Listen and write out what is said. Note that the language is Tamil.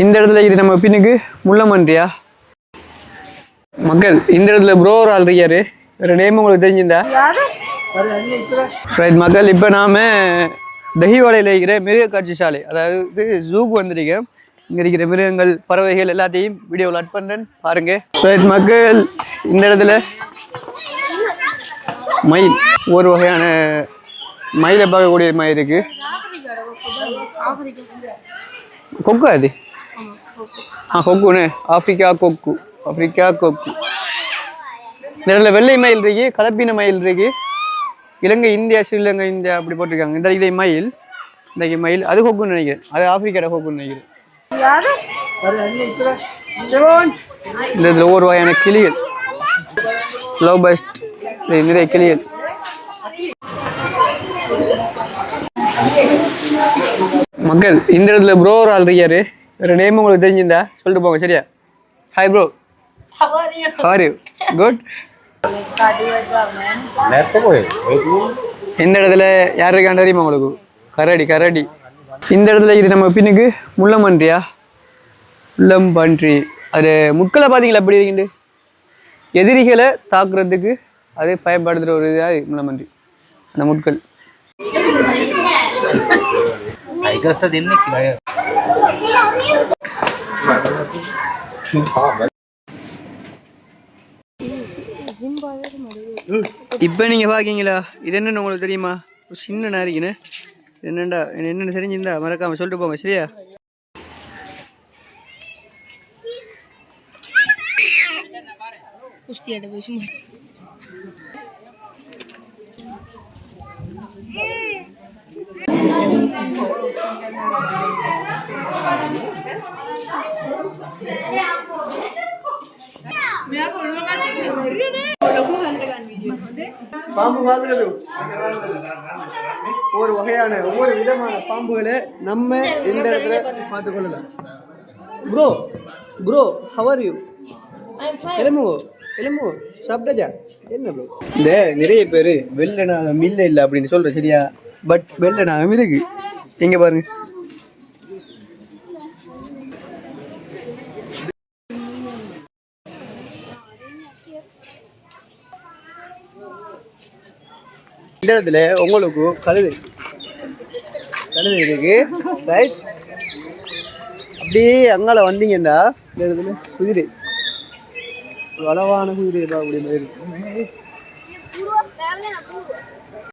இந்த இடத்துல இது நம்ம பின்னுக்கு முள்ளமன்றியா மக்கள். இந்த இடத்துல ப்ரோ ஒரு ஆள் இருக்காரு. வேறு நேம் உங்களுக்கு தெரிஞ்சிருந்தா ரைட் மக்கள். இப்போ நாம் தஹிவாலையில் இருக்கிற மிருக காட்சி சாலை, அதாவது ஜூக்கு வந்துருக்கேன். இங்கே இருக்கிற மிருகங்கள், பறவைகள் எல்லாத்தையும் வீடியோவில் அட் பண்ணுறேன் பாருங்கள். ரைட் மக்கள். இந்த இடத்துல மயில், ஒரு வகையான மயிலை பார்க்கக்கூடிய மயில் இருக்குது. கொக்கு அது கொக்குன்னு ஆப்பிரிக்கா கொக்கு, ஆப்பிரிக்கா கொக்கு. இந்த இடத்துல வெள்ளை மயில் இருக்கு, கலப்பின மயில் இருக்கு. இலங்கை இந்தியா, ஸ்ரீலங்கா இந்தியா அப்படி போட்டிருக்காங்க. இந்த இதை மயில், இந்த மயில் அது கொக்குன்னு நினைக்கிறேன். அது ஆப்பிரிக்கா கொக்குன்னு நினைக்கிறேன். இந்த இதில் ஒரு வகையான கிளிகள், லவ் பஸ்ட், நிறைய கிளிகள். மக்கள். இந்த இடத்துல ப்ரோ ஒரு ஆள் இருக்காரு. வேறு நேம் உங்களுக்கு தெரிஞ்சிருந்தா சொல்லிட்டு போங்க சரியா? Hi bro, how are you? Good. இந்த இடத்துல யார் இருக்கான்னு தெரியுமா உங்களுக்கு? கரடி, கரடி. இந்த இடத்துல இது நம்ம பின்னுக்கு முள்ளமன்றியா, முள்ளம்பன்றி. அது முட்களை பார்த்தீங்களா எப்படி இருக்குண்டு? எதிரிகளை தாக்குறதுக்கு அது பயன்படுத்துகிற ஒரு இதாக முள்ளமன்றி, அந்த முட்கள். இப்ப நீங்க பாக்கீங்களா, இது என்னன்னு உங்களுக்கு தெரியுமா? சின்ன நாரிக்குன்னு என்னண்டா, என்னென்னு தெரிஞ்சிருந்தா மறக்காம சொல்லிட்டு போங்க சரியா? பாம்பு பார்க்கறது ஒரு வகையான ஒவ்வொரு விதமான பாம்புகளை நம்ம இந்த இடத்துல பார்த்து கொள்ளலாம். Bro, bro how are you? எலும்பு, எலும்பு சாப்பிட்டாச்சா? என்ன ப்ரோ, இந்த நிறைய பேர் வெள்ளை நாகம் இல்லை இல்லை அப்படின்னு சொல்ற சரியா? பட் வெள்ளை நாகம் இருக்கு. எங்க பாருங்க. இந்த இடத்துல உங்களுக்கு கழுதை, கழுதை இருக்கு ரைட். அப்படியே அங்கால வந்தீங்கன்னா இந்த இடத்துல குதிரை, அளவான குதிரை பார்க்கக்கூடிய மாதிரி இருக்கு.